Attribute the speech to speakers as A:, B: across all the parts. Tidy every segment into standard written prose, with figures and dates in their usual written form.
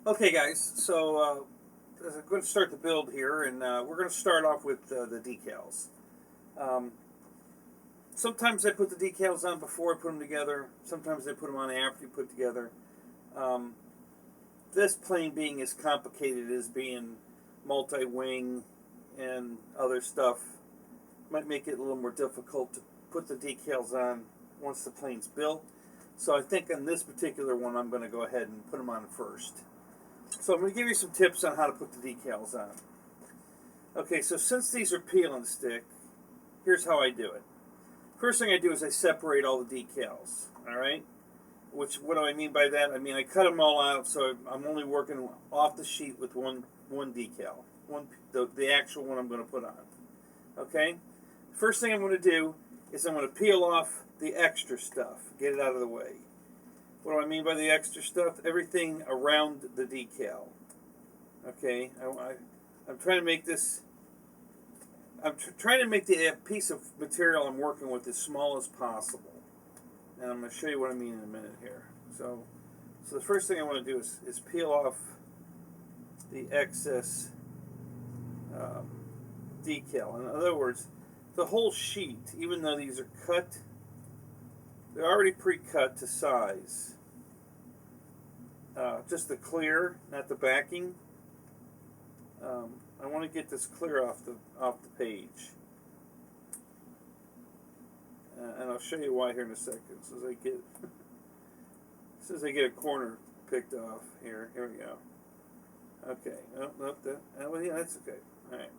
A: Okay, guys, so I'm going to start the build here, and we're going to start off with the decals. Um, Sometimes I put the decals on before I put them together. Sometimes I put them on after you put together. Um, this plane being as complicated as being multi-wing and other stuff might make it a little more difficult to put the decals on once the plane's built. So I think on this particular one I'm going to go ahead and put them on first. So I'm going to give you some tips on how to put the decals on. Okay, so since these are peel and stick, here's how I do it. First thing I do is I separate all the decals, all right? What do I mean by that? I mean I cut them all out, so I'm only working off the sheet with one decal, the actual one I'm going to put on. Okay? First thing I'm going to do is I'm going to peel off the extra stuff, get it out of the way. What do I mean by the extra stuff? Everything around the decal. Okay, I'm trying to make this. I'm trying to make the piece of material I'm working with as small as possible, and I'm going to show you what I mean in a minute here. So the first thing I want to do is peel off the excess decal. In other words, the whole sheet, even though these are cut, they're already pre-cut to size. Just the clear, not the backing. I want to get this clear off the page, and I'll show you why here in a second. As I get a corner picked off here we go. Okay, well, yeah, that's okay. All right.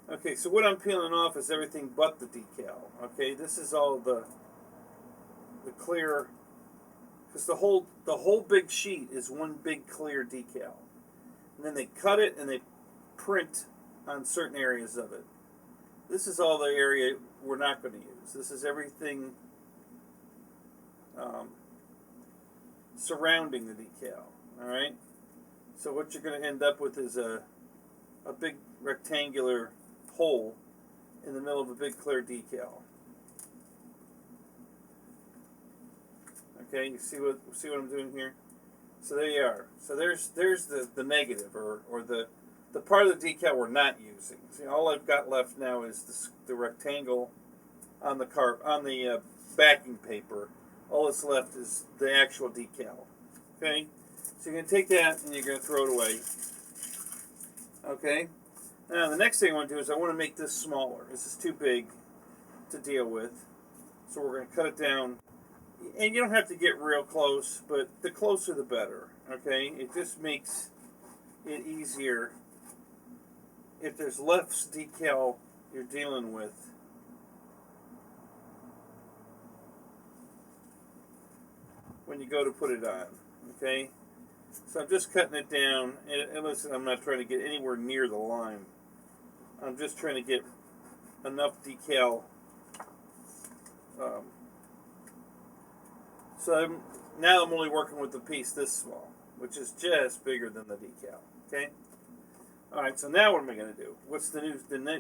A: Okay, so what I'm peeling off is everything but the decal. Okay, this is all the clear, because the whole big sheet is one big clear decal. And then they cut it and they print on certain areas of it. This is all the area we're not going to use. This is everything surrounding the decal. All right. So what you're going to end up with is a big rectangular hole in the middle of a big clear decal. Okay, you see what I'm doing here? So there you are. So there's the negative, or the part of the decal we're not using. See, all I've got left now is the rectangle on the backing paper. All that's left is the actual decal. Okay, so you're gonna take that and you're gonna throw it away. Okay. Now the next thing I want to do is I want to make this smaller. This is too big to deal with, so we're going to cut it down. And you don't have to get real close, but the closer the better. Okay, it just makes it easier if there's less decal you're dealing with. When you go to put it on, okay. So I'm just cutting it down, and listen, I'm not trying to get anywhere near the line. I'm just trying to get enough decal. So now I'm only working with the piece this small, which is just bigger than the decal. Okay. All right. So now what am I going to do? What's the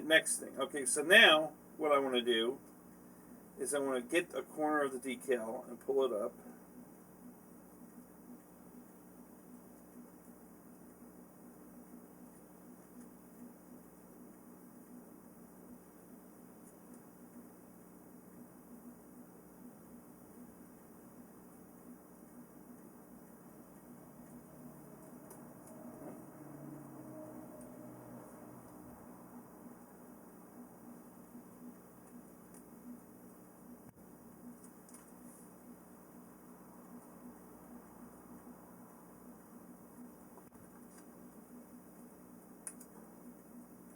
A: next thing? Okay. So now what I want to do is I want to get a corner of the decal and pull it up.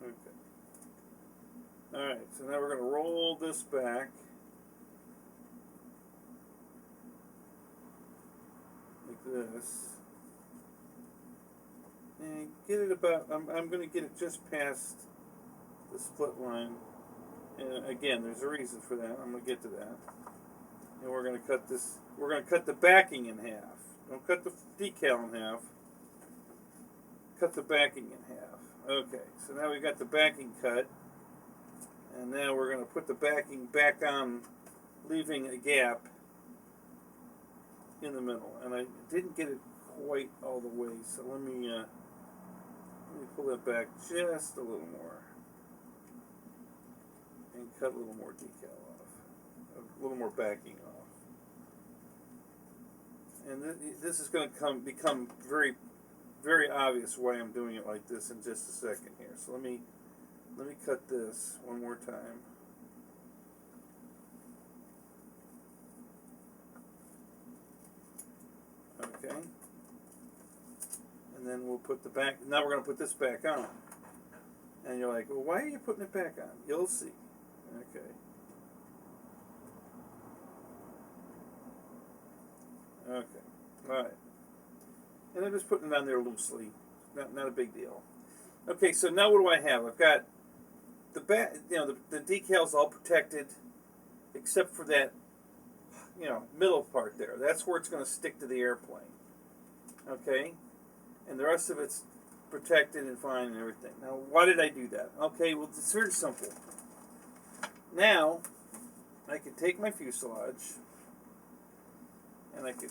A: Okay. All right, so now we're going to roll this back. Like this. And get it about, I'm going to get it just past the split line. And again, there's a reason for that. I'm going to get to that. And we're going to cut this, we're going to cut the backing in half. Don't cut the decal in half. Cut the backing in half. Okay, so now we've got the backing cut. And now we're going to put the backing back on, leaving a gap in the middle, and I didn't get it quite all the way, so let me pull that back just a little more and cut a little more decal off, a little more backing off. And this is going to become very, very obvious why I'm doing it like this in just a second here. So let me cut this one more time. Okay. And then we'll put the back. Now we're going to put this back on. And you're like, well, why are you putting it back on? You'll see. Okay. Okay. All right. And I'm just putting it on there loosely. Not a big deal. Okay, so now what do I have? I've got the back, the decals all protected, except for that, middle part there. That's where it's going to stick to the airplane. Okay? And the rest of it's protected and fine and everything. Now, why did I do that? Okay, well, it's very simple. Now, I can take my fuselage, and I could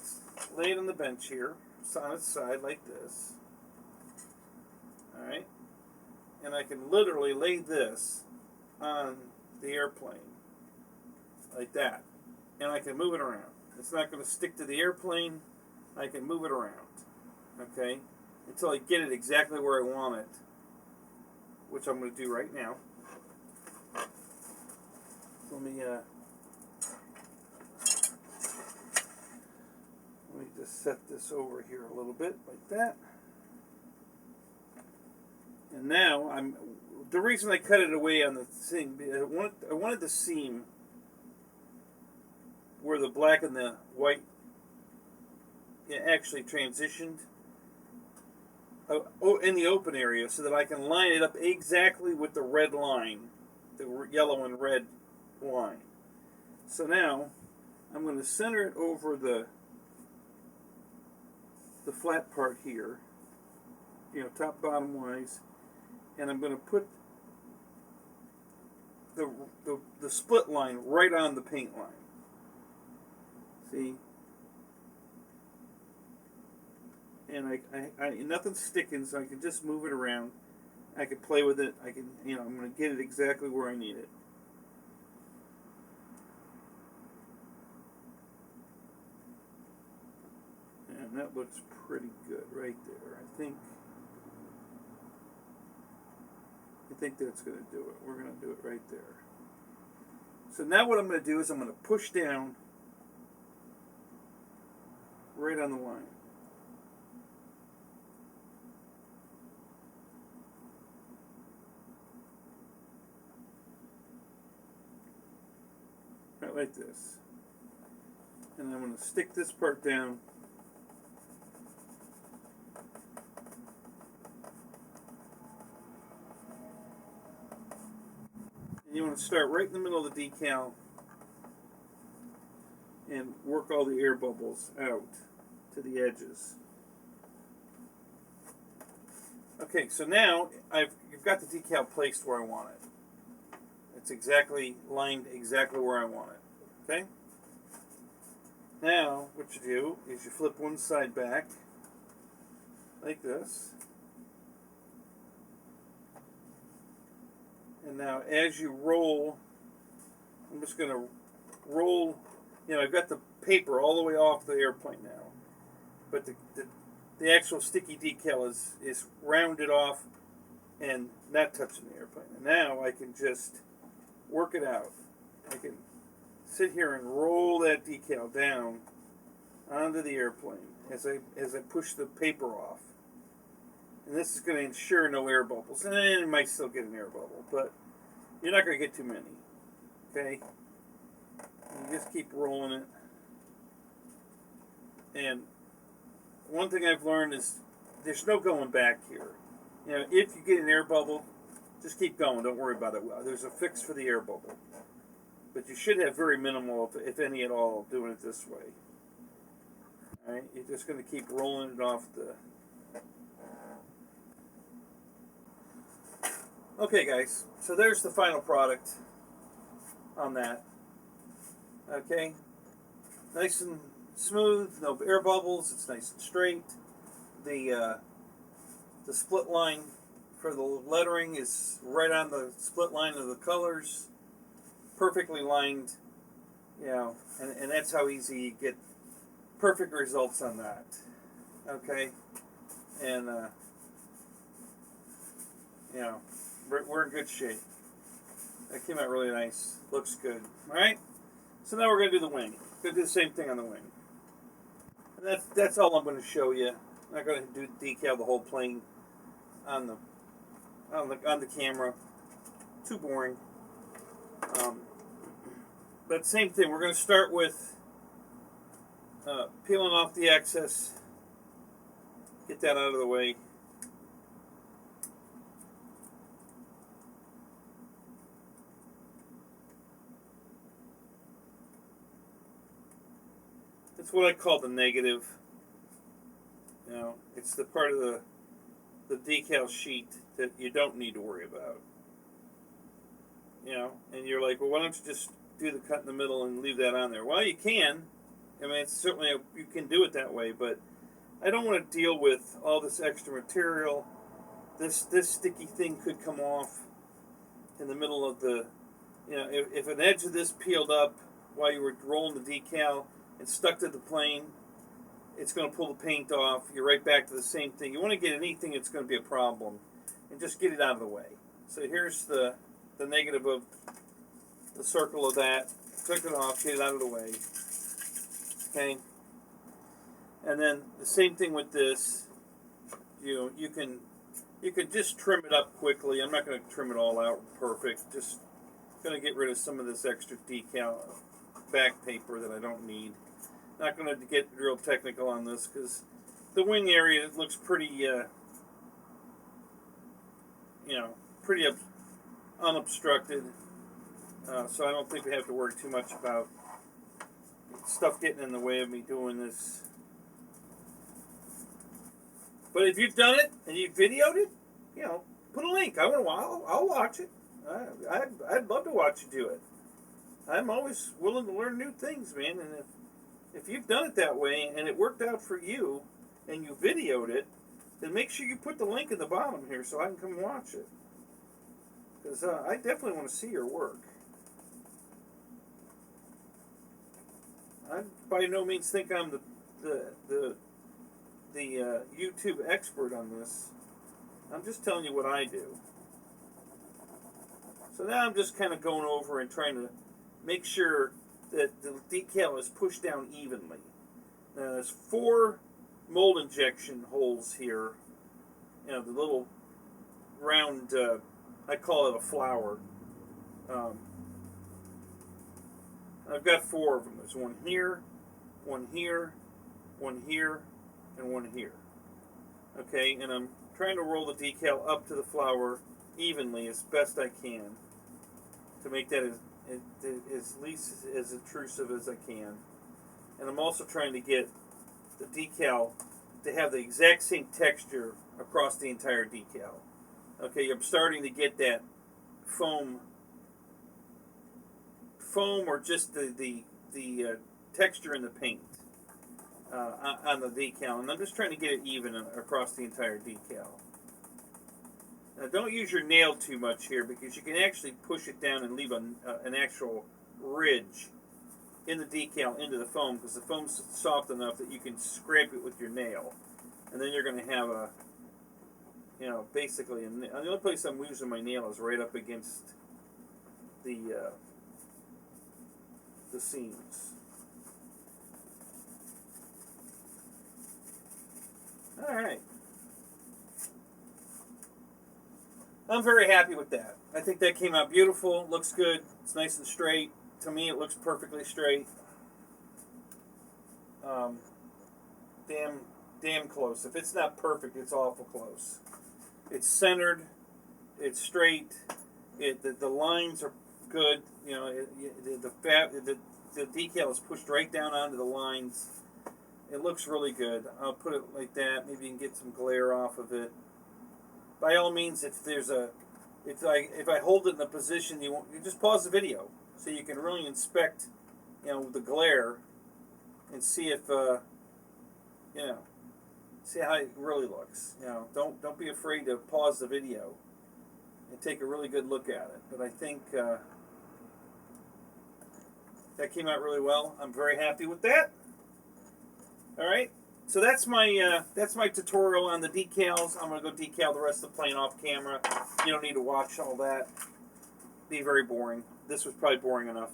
A: lay it on the bench here. It's on its side like this. Alright? And I can literally lay this on the airplane. Like that. And I can move it around. It's not going to stick to the airplane. I can move it around. Okay? Until I get it exactly where I want it. Which I'm going to do right now. Let me just set this over here a little bit, like that. And now, the reason I cut it away on the thing, I wanted the seam where the black and the white actually transitioned in the open area, so that I can line it up exactly with the red line, the yellow and red line. So now, I'm going to center it over the flat part here, top bottom wise, and I'm going to put the split line right on the paint line. See? And I nothing's sticking, so I can just move it around. I can play with it. I can, I'm going to get it exactly where I need it. And that looks pretty good right there. I think that's going to do it. We're going to do it right there. So now what I'm going to do is I'm going to push down right on the line. Right like this. And I'm going to stick this part down. You want to start right in the middle of the decal and work all the air bubbles out to the edges. Okay, so now you've got the decal placed where I want it. It's exactly lined exactly where I want it. Okay? Now, what you do is you flip one side back like this. And now as you roll, I'm just going to roll, I've got the paper all the way off the airplane now. But the actual sticky decal is rounded off and not touching the airplane. And now I can just work it out. I can sit here and roll that decal down onto the airplane as I push the paper off. And this is going to ensure no air bubbles. And it might still get an air bubble, but you're not going to get too many. Okay? You just keep rolling it. And one thing I've learned is there's no going back here. If you get an air bubble, just keep going. Don't worry about it. There's a fix for the air bubble. But you should have very minimal, if any at all, doing it this way. Alright? You're just going to keep rolling it off the... Okay, guys, so there's the final product on that. Okay, nice and smooth, no air bubbles. It's nice and straight. The split line for the lettering is right on the split line of the colors, perfectly lined, you know, and that's how easy you get perfect results on that. Okay, and you know, we're in good shape. That came out really nice. Looks good. All right. So now we're going to do the wing. Going to do the same thing on the wing. And that's all I'm going to show you. I'm not going to do decal the whole plane on the camera. Too boring. But same thing. We're going to start with peeling off the excess. Get that out of the way. It's what I call the negative. You know, it's the part of the decal sheet that you don't need to worry about. You know, and you're like, well, why don't you just do the cut in the middle and leave that on there? Well, you can. I mean, it's certainly you can do it that way, but I don't want to deal with all this extra material. This sticky thing could come off in the middle of the, you know, if an edge of this peeled up while you were rolling the decal and stuck to the plane, it's going to pull the paint off. You're right back to the same thing. You want to get anything that's going to be a problem and just get it out of the way. So here's the negative of the circle of that. Took it off, get it out of the way. Okay. And then the same thing with this. You can just trim it up quickly. I'm not going to trim it all out perfect. Just going to get rid of some of this extra decal back paper that I don't need. Not going to get real technical on this because the wing area looks pretty, you know, pretty unobstructed. So I don't think we have to worry too much about stuff getting in the way of me doing this. But if you've done it and you've videoed it, you know, put a link. I'll watch it. I'd love to watch you do it. I'm always willing to learn new things, man. And if you've done it that way and it worked out for you and you videoed it, then make sure you put the link in the bottom here so I can come and watch it. Because I definitely want to see your work. I by no means think I'm the YouTube expert on this. I'm just telling you what I do. So now I'm just kind of going over and trying to make sure that the decal is pushed down evenly. Now there's 4 mold injection holes here. You know, the little round, I call it a flower. I've got 4 of them. There's one here, one here, one here, and one here. Okay, and I'm trying to roll the decal up to the flower evenly as best I can to make that as least as intrusive as I can. And I'm also trying to get the decal to have the exact same texture across the entire decal. Okay, I'm starting to get that foam or just the texture in the paint on the decal, and I'm just trying to get it even across the entire decal. Now don't use your nail too much here because you can actually push it down and leave an actual ridge in the decal into the foam because the foam's soft enough that you can scrape it with your nail, and then you're going to have a, you know, basically, and the only place I'm using my nail is right up against the seams. All right. I'm very happy with that. I think that came out beautiful. Looks good. It's nice and straight. To me, it looks perfectly straight. Damn close. If it's not perfect, it's awful close. It's centered. It's straight. The lines are good. You know, the decal is pushed right down onto the lines. It looks really good. I'll put it like that. Maybe you can get some glare off of it. By all means, if I hold it in the position you just pause the video so you can really inspect, you know, the glare and see if you know, see how it really looks. You know, don't be afraid to pause the video and take a really good look at it. But I think that came out really well. I'm very happy with that. All right, so that's my tutorial on the decals. I'm gonna go decal the rest of the plane off camera. You don't need to watch all that. Be very boring. This was probably boring enough.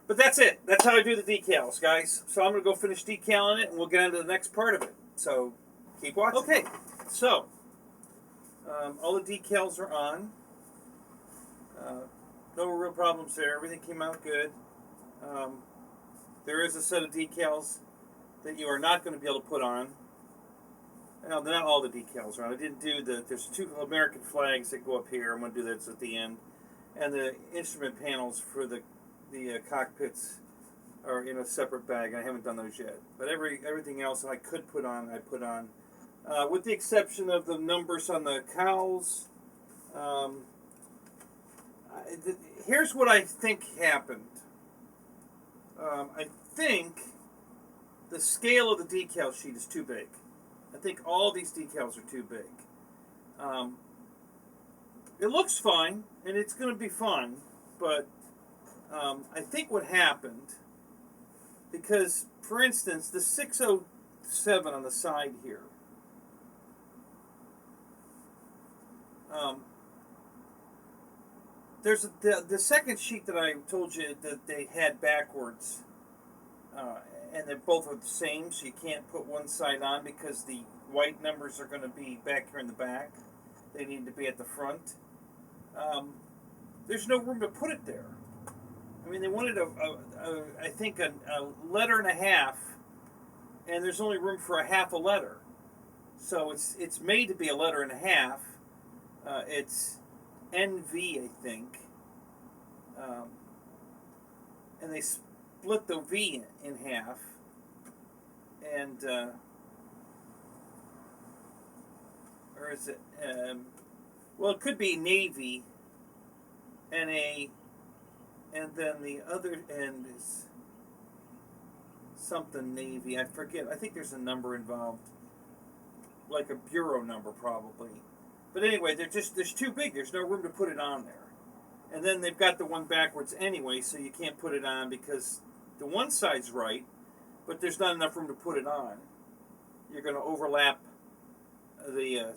A: But that's it. That's how I do the decals, guys. So I'm going to go finish decaling it, and we'll get into the next part of it. So keep watching. Okay, so all the decals are on. No real problems there. Everything came out good. There is a set of decals that you are not going to be able to put on. Now, not all the decals are on. I didn't do there's 2 American flags that go up here. I'm going to do that at the end. And the instrument panels for the cockpits are in a separate bag. I haven't done those yet. But everything else I could put on, I put on. With the exception of the numbers on the cowls. Here's what I think happened. I think the scale of the decal sheet is too big. I think all these decals are too big. It looks fine, and it's going to be fun, but I think what happened, because, for instance, the 607 on the side here, there's the second sheet that I told you that they had backwards, and they both are the same, so you can't put one side on because the white numbers are going to be back here in the back. They need to be at the front. There's no room to put it there. I mean, they wanted I think a letter and a half, and there's only room for a half a letter. So it's made to be a letter and a half. It's NV, I think, and they split the V in half, and or is it? Well, it could be Navy, NA, and then the other end is something Navy. I forget. I think there's a number involved, like a bureau number probably. But anyway, there's too big. There's no room to put it on there. And then they've got the one backwards anyway, so you can't put it on because the one side's right, but there's not enough room to put it on. You're going to overlap the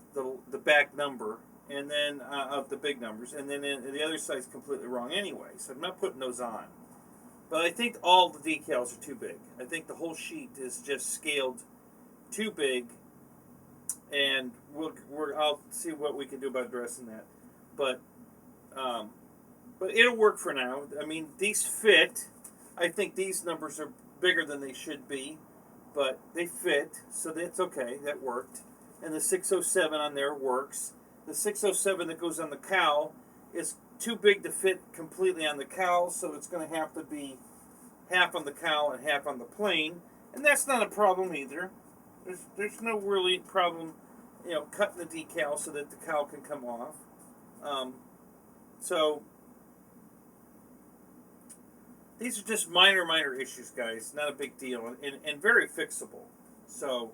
A: back number, and then of the big numbers, and then the other side's completely wrong anyway. So I'm not putting those on. But I think all the decals are too big. I think the whole sheet is just scaled too big, and I'll see what we can do about addressing that. But it'll work for now. I mean, these fit. I think these numbers are bigger than they should be, but they fit, so that's okay. That worked. And the 607 on there works. The 607 that goes on the cowl is too big to fit completely on the cowl, so it's going to have to be half on the cowl and half on the plane, and that's not a problem either. There's no really problem, cutting the decal so that the cowl can come off. So these are just minor issues, guys. Not a big deal, and very fixable. So.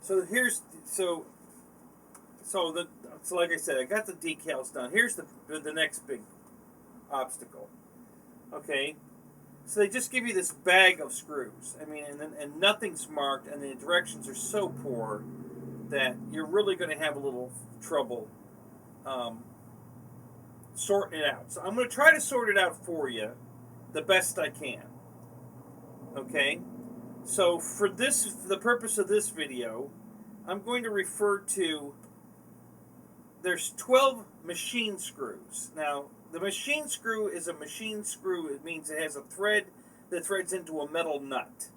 A: So like I said, I got the decals done. Here's the next big obstacle. Okay, so they just give you this bag of screws. I mean, and nothing's marked, and the directions are so poor that you're really going to have a little trouble sorting it out. So I'm going to try to sort it out for you the best I can. Okay. So for the purpose of this video, I'm going to refer to, there's 12 machine screws. Now, the machine screw is a machine screw. It means it has a thread that threads into a metal nut.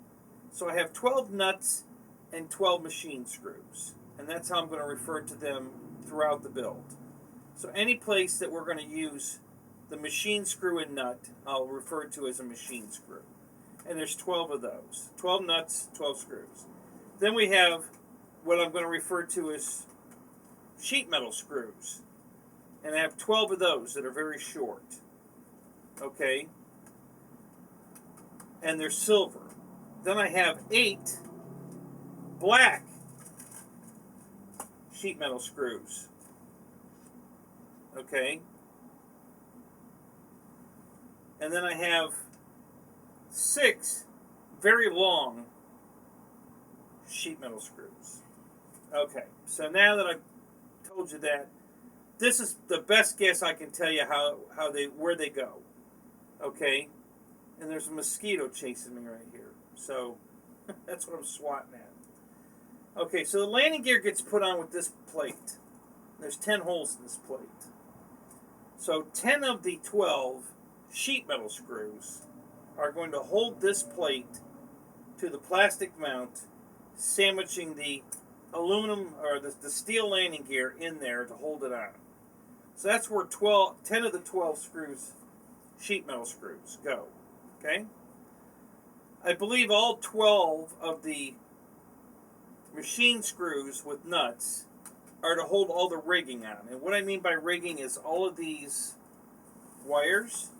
A: So I have 12 nuts and 12 machine screws. And that's how I'm going to refer to them throughout the build. So any place that we're going to use the machine screw and nut, I'll refer to as a machine screw. And there's 12 of those. 12 nuts, 12 screws. Then we have what I'm going to refer to as sheet metal screws. And I have 12 of those that are very short. Okay? and they're silver. Then I have 8 black sheet metal screws. Okay. And then I have 6 very long sheet metal screws. Okay, so now that I've told you that, this is the best guess I can tell you where they go. Okay, and there's a mosquito chasing me right here, so that's what I'm swatting at. Okay, so the landing gear gets put on with this plate. There's 10 holes in this plate. So 10 of the 12 sheet metal screws are going to hold this plate to the plastic mount, sandwiching the aluminum or the steel landing gear in there to hold it on. So that's where 10 of the 12 screws, sheet metal screws, go. Okay? I believe all 12 of the machine screws with nuts are to hold all the rigging on. And what I mean by rigging is all of these wires.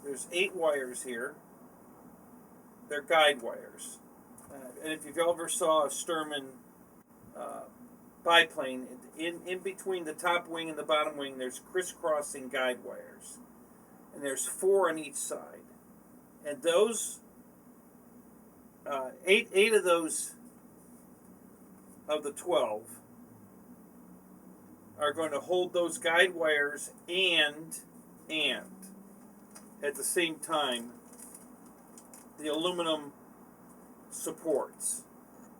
A: There's 8 wires here. They're guide wires. And if you've ever saw a Sturman biplane, in between the top wing and the bottom wing, there's crisscrossing guide wires. And there's 4 on each side. And those, 8 of those, of the 12, are going to hold those guide wires and at the same time the aluminum supports.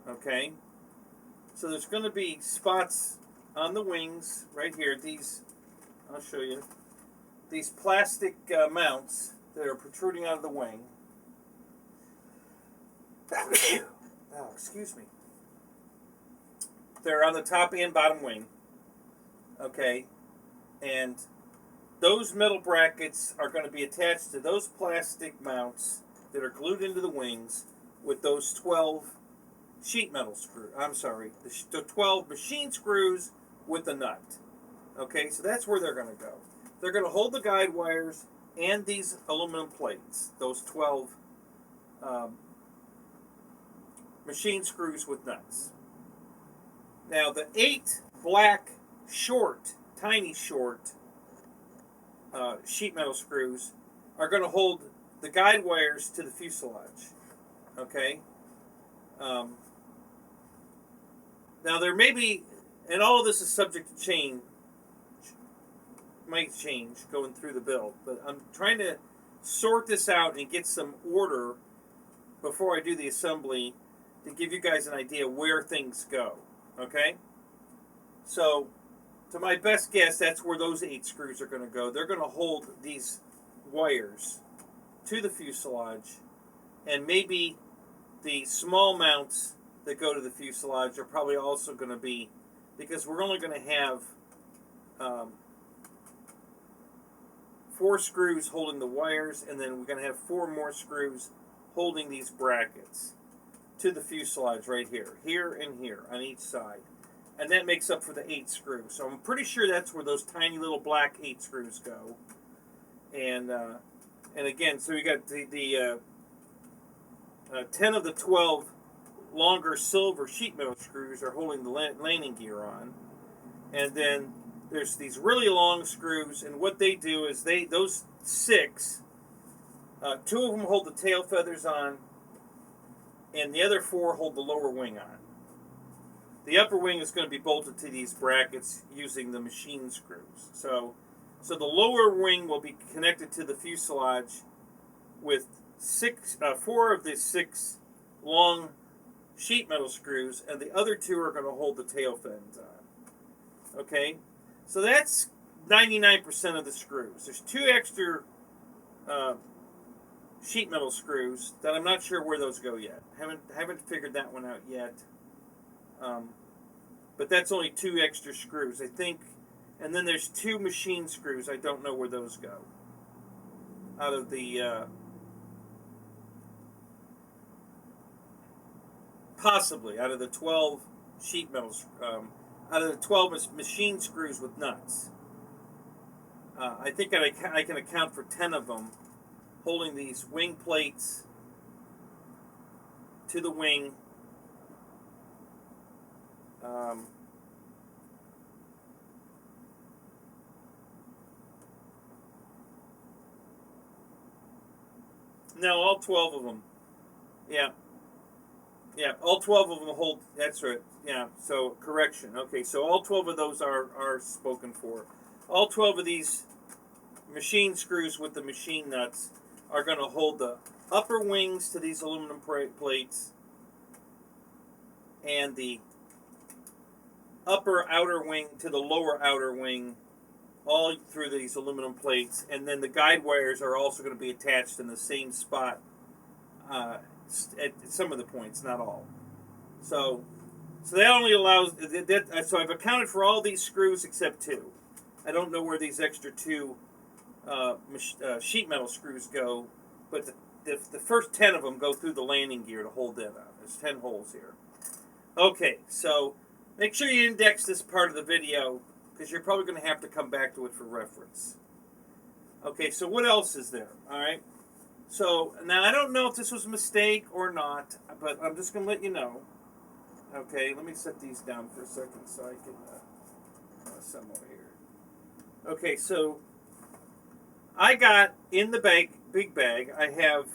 A: Okay, so there's going to be spots on the wings right here. These, I'll show you, these plastic mounts that are protruding out of the wing. Oh, excuse me. They're on the top and bottom wing. Okay, and those metal brackets are going to be attached to those plastic mounts that are glued into the wings with those 12 sheet metal screws. I'm sorry, the 12 machine screws with a nut. Okay, so that's where they're going to go. They're going to hold the guide wires and these aluminum plates, those 12 machine screws with nuts. Now the 8 black short, tiny short sheet metal screws are going to hold the guide wires to the fuselage. Okay. Now there may be, and all of this is subject to might change going through the build, but I'm trying to sort this out and get some order before I do the assembly to give you guys an idea where things go. Okay. So, to my best guess, that's where those 8 screws are going to go. They're going to hold these wires to the fuselage, and maybe the small mounts that go to the fuselage are probably also going to be, because we're only going to have 4 screws holding the wires, and then we're going to have 4 more screws holding these brackets to the fuselage right here and here on each side. And that makes up for the 8 screws. So I'm pretty sure that's where those tiny little black 8 screws go. And again, so we got the 10 of the 12 longer silver sheet metal screws are holding the landing gear on. And then there's these really long screws, and what they do is those 6, 2 of them hold the tail feathers on, and the other 4 hold the lower wing on. The upper wing is going to be bolted to these brackets using the machine screws. So the lower wing will be connected to the fuselage with 4 of the 6 long sheet metal screws, and the other 2 are going to hold the tail fins on. Okay, so that's 99% of the screws. There's 2 extra sheet metal screws that I'm not sure where those go yet. Haven't figured that one out yet. But that's only 2 extra screws, I think. And then there's 2 machine screws. I don't know where those go. Out of the possibly out of the 12 sheet metal, out of the 12 machine screws with nuts. I think I can account for 10 of them holding these wing plates to the wing. No, all 12 of them. Yeah. Yeah, all 12 of them hold. That's right. Yeah, so correction. Okay, so all 12 of those are spoken for. All 12 of these machine screws with the machine nuts are going to hold the upper wings to these aluminum plates and the upper outer wing to the lower outer wing, all through these aluminum plates. And then the guide wires are also going to be attached in the same spot at some of the points, not all. So that only allows so I've accounted for all these screws except 2. I don't know where these extra 2 sheet metal screws go, but the first 10 of them go through the landing gear to hold that on. There's 10 holes here. Okay, so make sure you index this part of the video, because you're probably going to have to come back to it for reference. Okay, so what else is there? All right. So now I don't know if this was a mistake or not, but I'm just going to let you know. Okay, let me set these down for a second so I can some over here. Okay, so I got in the big bag, I have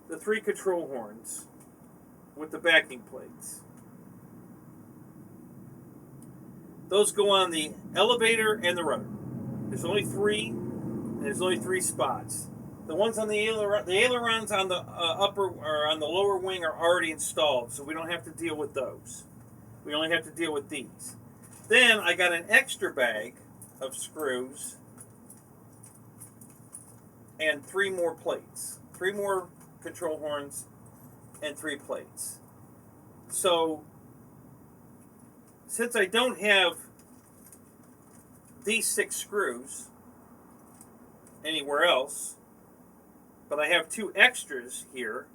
A: the 3 control horns with the backing plates. Those go on the elevator and the rudder. There's only 3, and there's only 3 spots. The ones on the ailerons on the upper or on the lower wing are already installed, so we don't have to deal with those. We only have to deal with these. Then I got an extra bag of screws and 3 more plates. 3 more control horns and 3 plates. So since I don't have these 6 screws anywhere else, but I have 2 extras here,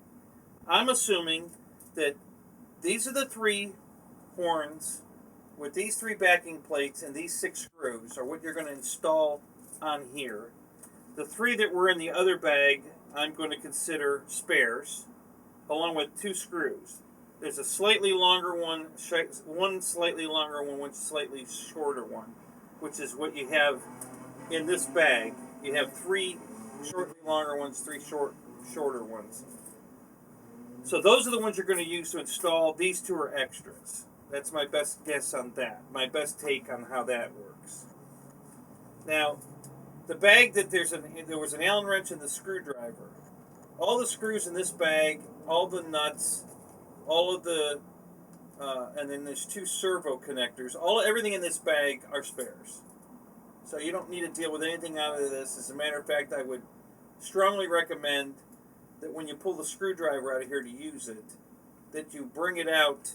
A: I'm assuming that these are the 3 horns with these 3 backing plates and these 6 screws are what you're going to install on here. The 3 that were in the other bag I'm going to consider spares, along with 2 screws. There's a slightly longer one, one slightly longer one slightly shorter one, which is what you have in this bag. You have 3 shortly longer ones, 3 shorter ones. So those are the ones you're going to use to install. These 2 are extras. That's my best guess on that. My best take on how that works. Now, the bag that there was an Allen wrench and the screwdriver. All the screws in this bag, all the nuts, all of the, and then there's 2 servo connectors. Everything in this bag are spares. So you don't need to deal with anything out of this. As a matter of fact, I would strongly recommend that when you pull the screwdriver out of here to use it, that you bring it out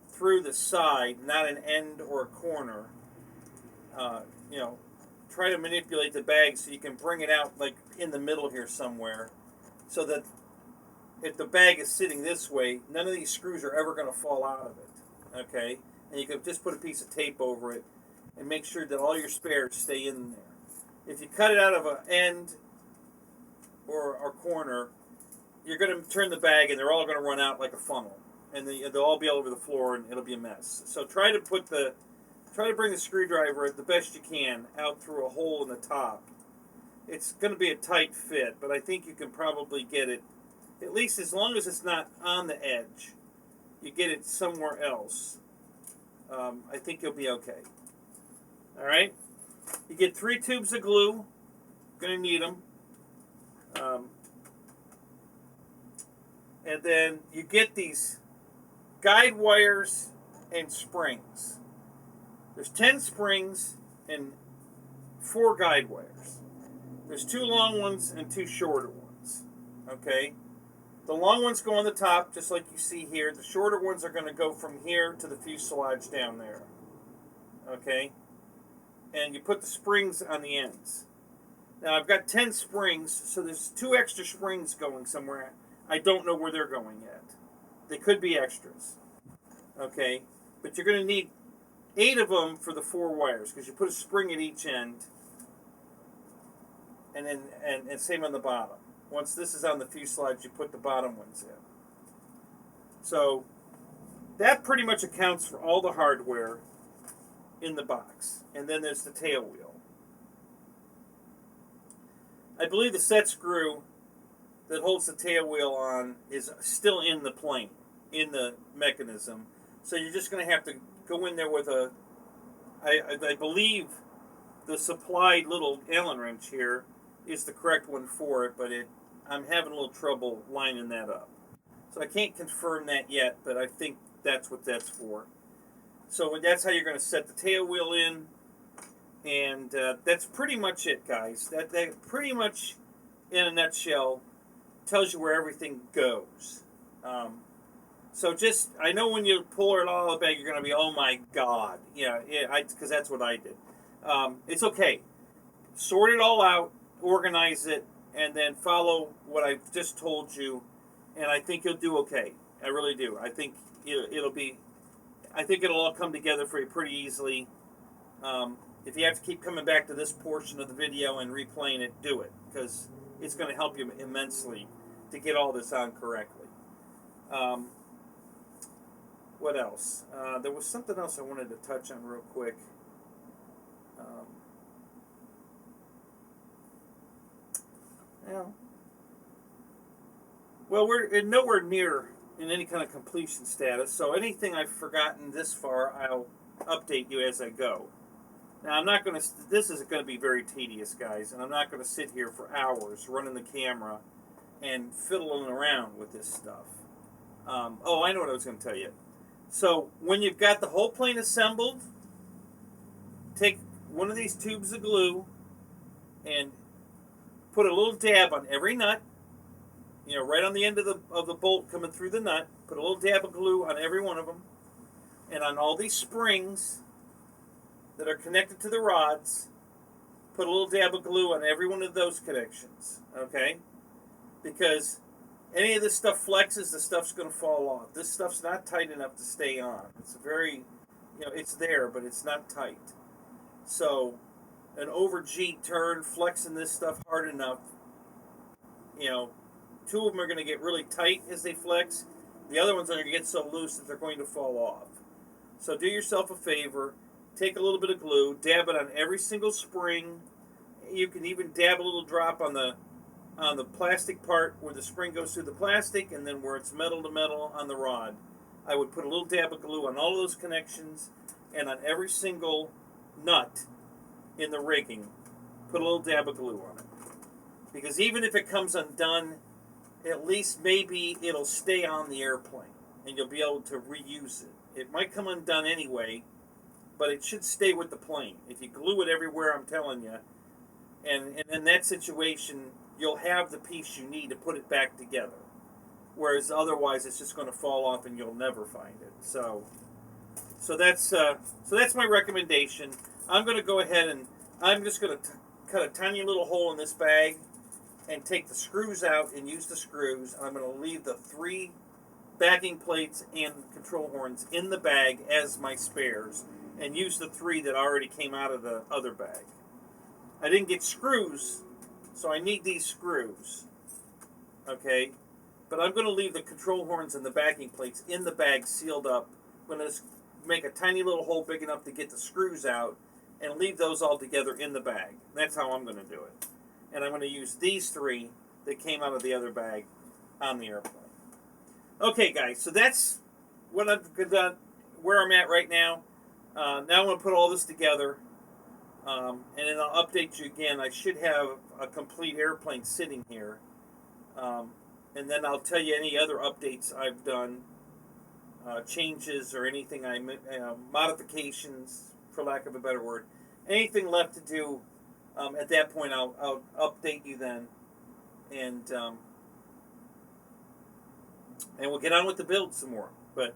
A: through the side, not an end or a corner. Try to manipulate the bag so you can bring it out like in the middle here somewhere, so that if the bag is sitting this way, none of these screws are ever going to fall out of it. Okay? And you can just put a piece of tape over it and make sure that all your spares stay in there. If you cut it out of an end or a corner, you're going to turn the bag and they're all going to run out like a funnel. And they'll all be all over the floor and it'll be a mess. So try to bring the screwdriver the best you can out through a hole in the top. It's going to be a tight fit, but I think you can probably get it, at least as long as it's not on the edge, you get it somewhere else. I think you'll be okay. All right? You get 3 tubes of glue. Going to need them. And then you get these guide wires and springs. There's 10 springs and 4 guide wires. There's 2 long ones and 2 shorter ones. Okay? The long ones go on the top, just like you see here. The shorter ones are going to go from here to the fuselage down there. Okay? And you put the springs on the ends. Now, I've got 10 springs, so there's 2 extra springs going somewhere. I don't know where they're going yet. They could be extras. Okay? But you're going to need 8 of them for the 4 wires, because you put a spring at each end, and then and same on the bottom. Once this is on the fuselage, you put the bottom ones So that pretty much accounts for all the hardware in the box. And then there's the tail wheel. I believe the set screw that holds the tail wheel on is still in the plane, in the mechanism. So you're just going to have to go in there with a, I believe the supplied little Allen wrench here is the correct one for it, but I'm having a little trouble lining that up. So I can't confirm that yet, but I think that's what that's for. So that's how you're going to set the tail wheel in, and that's pretty much it, guys. That pretty much, in a nutshell, tells you where everything goes. So just, I know when you pull it all out of the bag, you're going to be, oh my God. Yeah, because that's what I did. It's okay. Sort it all out, organize it, and then follow what I've just told you, and I think you'll do okay. I really do. I think it'll all come together for you pretty easily. If you have to keep coming back to this portion of the video and replaying it, do it, because it's going to help you immensely to get all this on correctly. What else? There was something else I wanted to touch on real quick. Well, we're nowhere near in any kind of completion status, so anything I've forgotten this far, I'll update you as I go. Now, I'm not going to, this is going to be very tedious, guys, and I'm not going to sit here for hours running the camera and fiddling around with this stuff. Oh, I know what I was going to tell you. So, when you've got the whole plane assembled, take one of these tubes of glue and put a little dab on every nut, you know, right on the end of the bolt coming through the nut. Put a little dab of glue on every one of them, and on all these springs that are connected to the rods, put a little dab of glue on every one of those connections, okay? Because any of this stuff flexes, the stuff's going to fall off. This stuff's not tight enough to stay on. It's very, you know, it's there, but it's not tight. So an over G turn, flexing this stuff hard enough, you know, two of them are going to get really tight as they flex. The other ones are going to get so loose that they're going to fall off. So do yourself a favor, take a little bit of glue, dab it on every single spring. You can even dab a little drop on the plastic part where the spring goes through the plastic, and then where it's metal to metal on the rod. I would put a little dab of glue on all of those connections, and on every single nut in the rigging, put a little dab of glue on it. Because even if it comes undone, at least maybe it'll stay on the airplane, and you'll be able to reuse it. It might come undone anyway, but it should stay with the plane. If you glue it everywhere, I'm telling you, and in that situation, you'll have the piece you need to put it back together. Whereas otherwise, it's just going to fall off and you'll never find it. So that's my recommendation. I'm going to go ahead and I'm just going to cut a tiny little hole in this bag and take the screws out and use the screws. I'm going to leave the 3 backing plates and control horns in the bag as my spares and use the 3 that already came out of the other bag. I didn't get screws, so I need these screws, okay? But I'm going to leave the control horns and the backing plates in the bag sealed up. I'm going to make a tiny little hole big enough to get the screws out and leave those all together in the bag. That's how I'm going to do it. And I'm going to use these 3 that came out of the other bag on the airplane. Okay, guys, so that's what I've done, where I'm at right now. Now I'm going to put all this together. And then I'll update you again. I should have a complete airplane sitting here. And then I'll tell you any other updates I've done, changes or anything, modifications, for lack of a better word. Anything left to do, at that point I'll update you then. And we'll get on with the build some more. But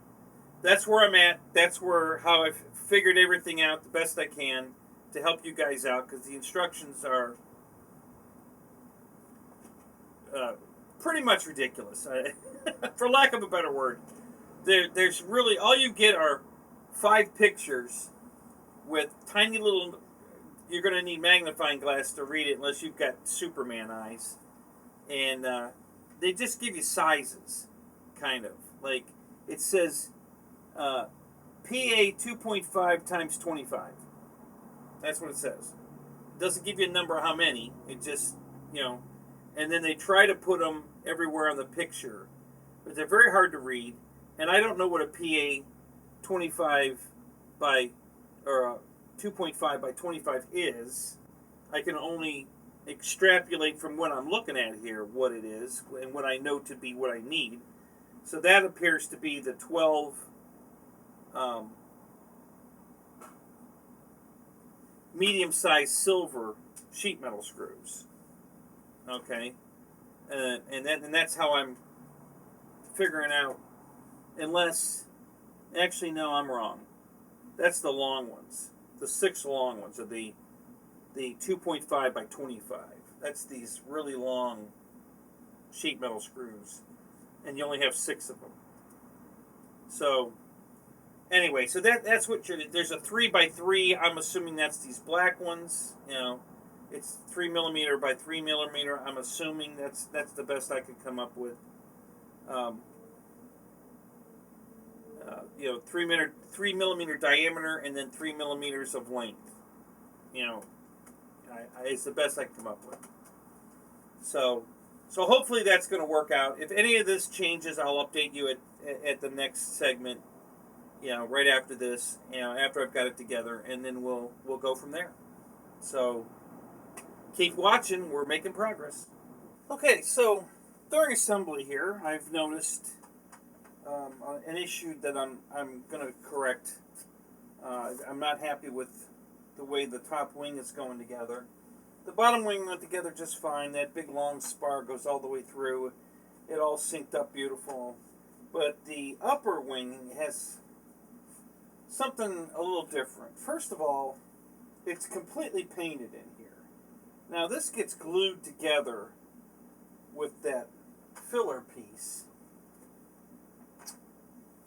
A: that's where I'm at. That's how I've figured everything out the best I can to help you guys out, because the instructions are pretty much ridiculous, for lack of a better word. There's really, all you get are 5 pictures with tiny little, you're going to need magnifying glass to read it unless you've got Superman eyes. And they just give you sizes, kind of. Like, it says PA 2.5 times 25. That's what it says. It doesn't give you a number how many. It just, and then they try to put them everywhere on the picture, but they're very hard to read. And I don't know what a PA 25 by, or a 2.5 by 25 is. I can only extrapolate from what I'm looking at here what it is and what I know to be what I need. So that appears to be the 12 medium-sized silver sheet metal screws. Okay, and that's how I'm figuring out. Unless, actually, no, I'm wrong. That's the long ones. The 6 long ones are the 2.5 by 25. That's these really long sheet metal screws, and you only have 6 of them. So anyway, so that's what there's a 3 by 3. I'm assuming that's these black ones. It's 3 millimeter by 3 millimeter. I'm assuming that's the best I could come up with. 3 millimeter diameter and then 3 millimeters of length. It's the best I can come up with. So hopefully that's going to work out. If any of this changes, I'll update you at the next segment. Right after this. After I've got it together, and then we'll go from there. So keep watching. We're making progress. Okay, so during assembly here, I've noticed an issue that I'm going to correct. I'm not happy with the way the top wing is going together. The bottom wing went together just fine. That big long spar goes all the way through. It all synced up beautiful. But the upper wing has something a little different. First of all, it's completely painted in here. Now this gets glued together with that filler piece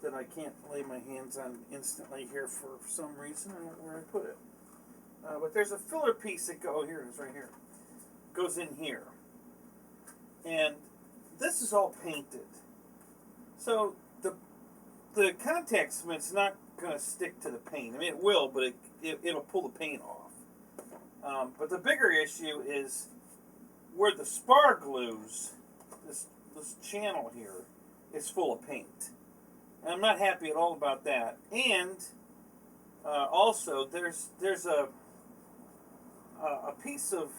A: that I can't lay my hands on instantly here for some reason. I don't know where I put it. But there's a filler piece that here it is right here. Goes in here. And this is all painted. So the contact cement's not going to stick to the paint. I mean, it will, but it'll pull the paint off. But the bigger issue is where the spar glues, this channel here, is full of paint. And I'm not happy at all about that. And also, there's a piece of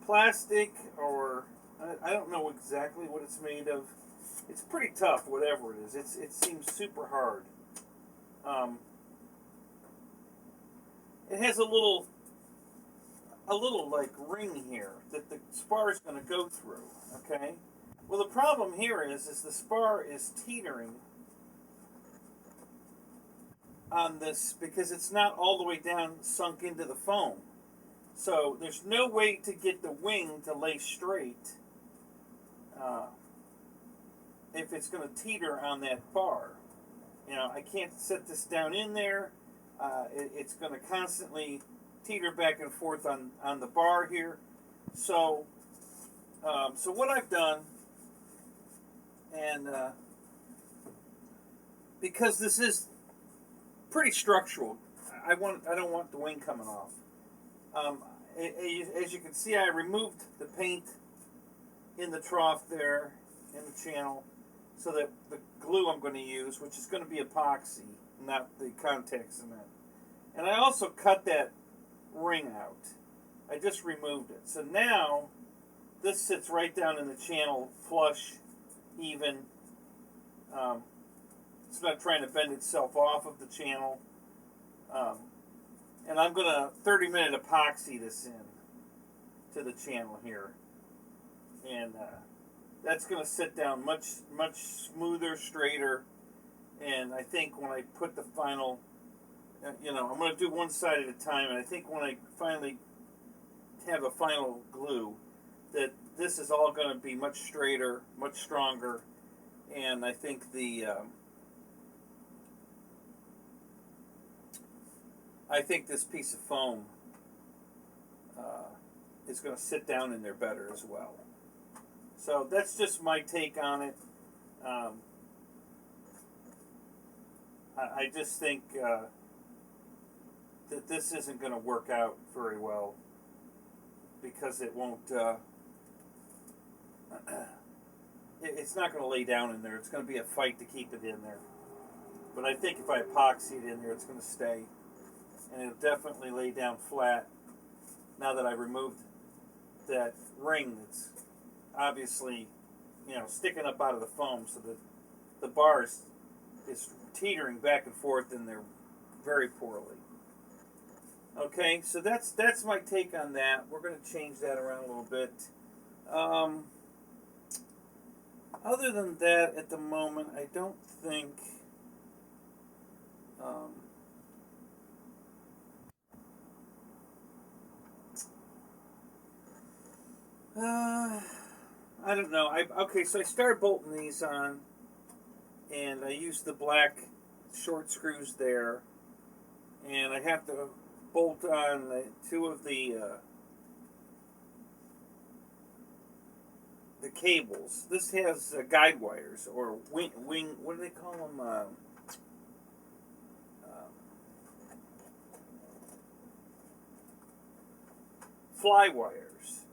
A: plastic, or I don't know exactly what it's made of. It's pretty tough, whatever it is. It seems super hard. It has a little like ring here that the spar is going to go through. Okay. Well, the problem here is the spar is teetering on this because it's not all the way down sunk into the foam. So there's no way to get the wing to lay straight if it's going to teeter on that bar. I can't set this down in there. It's going to constantly teeter back and forth on the bar here. So what I've done, and because this is pretty structural, I don't want the wing coming off. As you can see, I removed the paint in the trough there, in the channel, so that the glue I'm going to use, which is going to be epoxy, not the contact cement. And I also cut that ring out. I just removed it. So now, this sits right down in the channel, flush, even. It's not trying to bend itself off of the channel. And I'm going to 30-minute epoxy this in to the channel here. And that's going to sit down much smoother, straighter. And I think when I put the final, I'm going to do one side at a time. And I think when I finally have a final glue, that this is all going to be much straighter, much stronger. And I think this piece of foam is going to sit down in there better as well. So that's just my take on it. I just think that this isn't going to work out very well, because it won't. It's not going to lay down in there. It's going to be a fight to keep it in there. But I think if I epoxy it in there, it's going to stay, and it'll definitely lay down flat. Now that I removed that ring that's obviously, sticking up out of the foam, so that the bar is teetering back and forth in there very poorly. Okay, so that's my take on that. We're going to change that around a little bit. Other than that, at the moment, I don't think I don't know. Okay, so I started bolting these on, and I used the black short screws there, and I have to bolt on two of the cables. This has guide wires, or wing. What do they call them? Fly wires.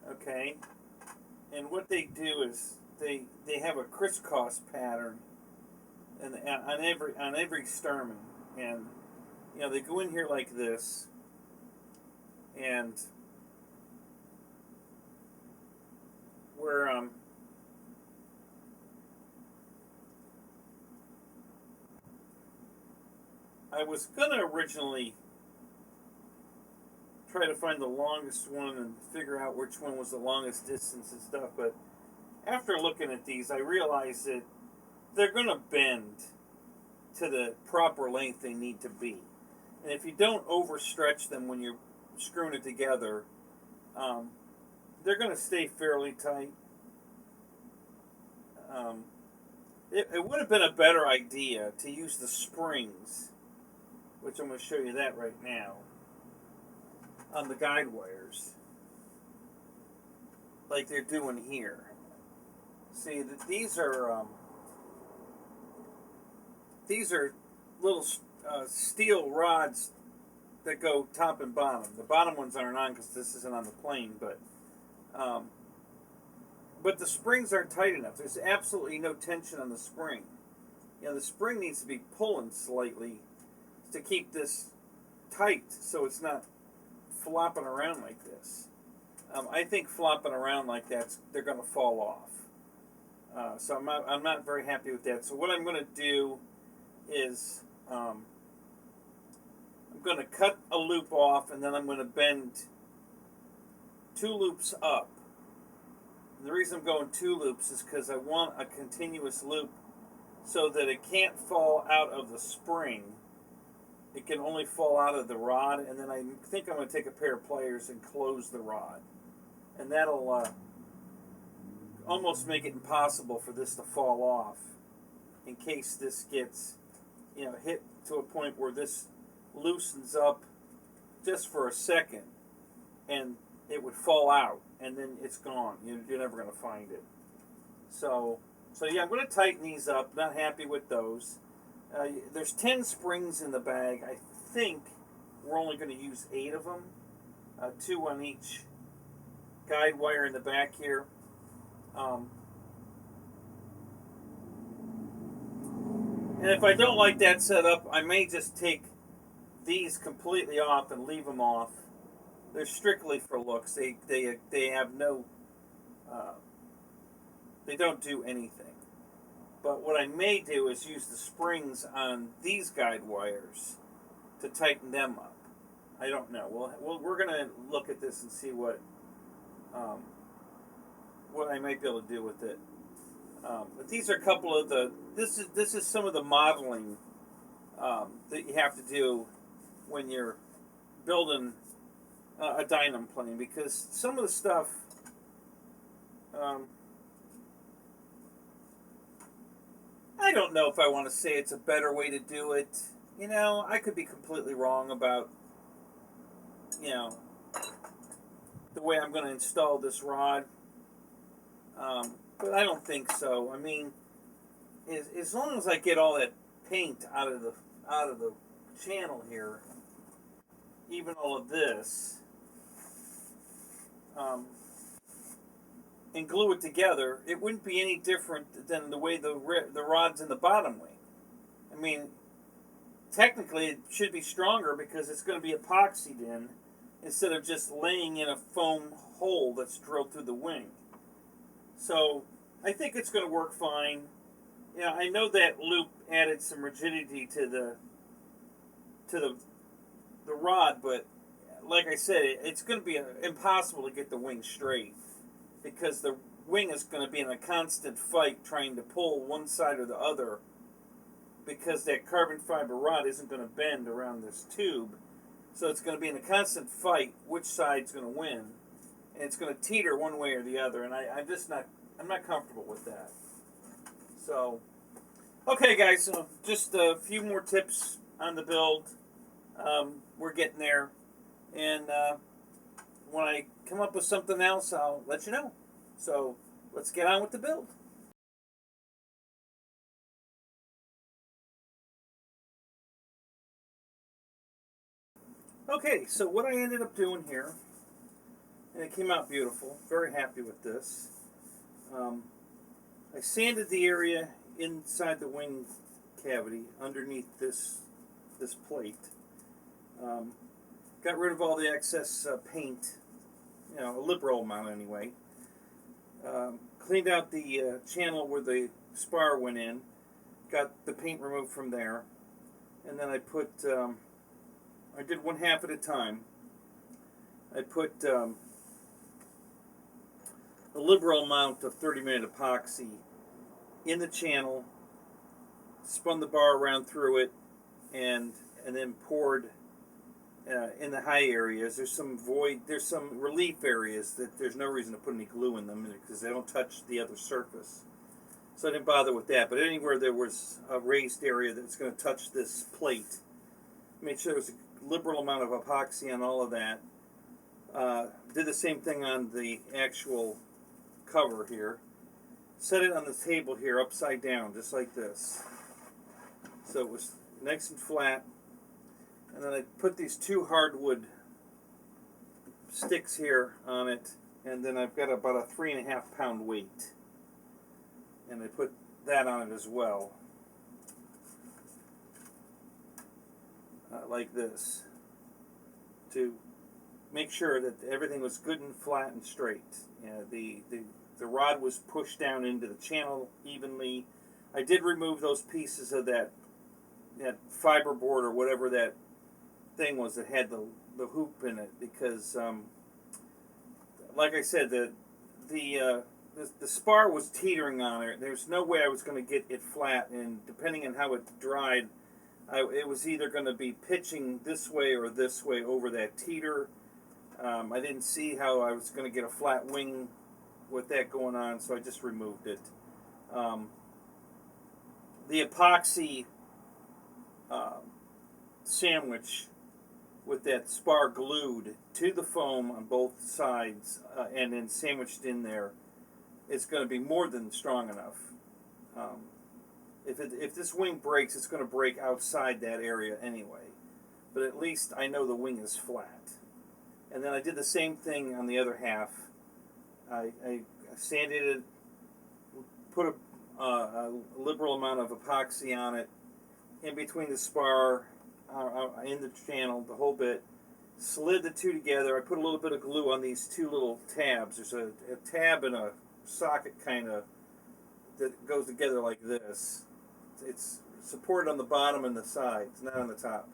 A: Okay, and what they do is they have a crisscross pattern, and on every Starman, and they go in here like this, and where I was gonna originally try to find the longest one and figure out which one was the longest distance and stuff, but after looking at these, I realized that they're gonna bend to the proper length they need to be, and if you don't overstretch them when you're screwing it together, they're going to stay fairly tight. It would have been a better idea to use the springs, which I'm going to show you that right now, on the guide wires, like they're doing here. See, these are little steel rods that go top and bottom. The bottom ones aren't on because this isn't on the plane, but the springs aren't tight enough. There's absolutely no tension on the spring. The spring needs to be pulling slightly to keep this tight, so it's not flopping around like this. I think flopping around like that, they're going to fall off. So I'm not very happy with that. So what I'm going to do is I'm going to cut a loop off, and then I'm going to bend 2 loops up. And the reason I'm going 2 loops is because I want a continuous loop so that it can't fall out of the spring. It can only fall out of the rod, and then I think I'm going to take a pair of pliers and close the rod. And that'll almost make it impossible for this to fall off in case this gets hit to a point where this loosens up just for a second and it would fall out, and then it's gone. You're never going to find it. So yeah, I'm going to tighten these up. Not happy with those. There's 10 springs in the bag. I think we're only going to use 8 of them, 2 on each guide wire in the back here. And if I don't like that setup, I may just take these completely off and leave them off. They're strictly for looks. They have no, they don't do anything. But what I may do is use the springs on these guide wires to tighten them up. I don't know. We're going to look at this and see what I might be able to do with it. But these are a couple of the. This is some of the modeling that you have to do when you're building a Dynam plane, because some of the stuff. I don't know if I want to say it's a better way to do it. I could be completely wrong about the way I'm going to install this rod. But I don't think so. I mean, as long as I get all that paint out of the channel here, even all of this, and glue it together, it wouldn't be any different than the way the rod's in the bottom wing. I mean, technically it should be stronger because it's going to be epoxied in instead of just laying in a foam hole that's drilled through the wing. So I think it's going to work fine. Yeah, I know that loop added some rigidity to the rod, but like I said, it's going to be impossible to get the wing straight because the wing is going to be in a constant fight trying to pull one side or the other, because that carbon fiber rod isn't going to bend around this tube. So it's going to be in a constant fight which side's going to win, and it's going to teeter one way or the other, and I'm not comfortable with that. So, okay guys, so just a few more tips on the build. We're getting there, and when I come up with something else, I'll let you know. So let's get on with the build. Okay, so what I ended up doing here, and it came out beautiful, very happy with this. I sanded the area inside the wing cavity underneath this plate. Got rid of all the excess paint, you know, a liberal amount anyway. Cleaned out the channel where the spar went in, got the paint removed from there, and then I put, I did one half at a time. I put a liberal amount of 30-minute epoxy in the channel, spun the bar around through it, and then poured in the high areas. There's some relief areas that there's no reason to put any glue in them because they don't touch the other surface. So I didn't bother with that. But anywhere there was a raised area that's going to touch this plate, made sure there was a liberal amount of epoxy on all of that. Did the same thing on the actual cover here. Set it on the table here upside down, just like this. So it was nice and flat. And then I put these two hardwood sticks here on it, and then I've got about a 3.5 pound weight. And I put that on it as well. Like this. To make sure that everything was good and flat and straight. The rod was pushed down into the channel evenly. I did remove those pieces of that fiberboard or whatever that thing was that had the hoop in it, because like I said, the spar was teetering on it. There's no way I was going to get it flat, and depending on how it dried, it was either going to be pitching this way or this way over that teeter. I didn't see how I was going to get a flat wing with that going on, so I just removed it. The epoxy sandwich with that spar glued to the foam on both sides and then sandwiched in there is going to be more than strong enough. If this wing breaks, it's going to break outside that area anyway. But at least I know the wing is flat. And then I did the same thing on the other half. I sanded it, put a liberal amount of epoxy on it, in between the spar, in the channel, the whole bit. Slid the two together. I put a little bit of glue on these two little tabs. There's a tab and a socket kind of that goes together like this. It's supported on the bottom and the sides, not on the top.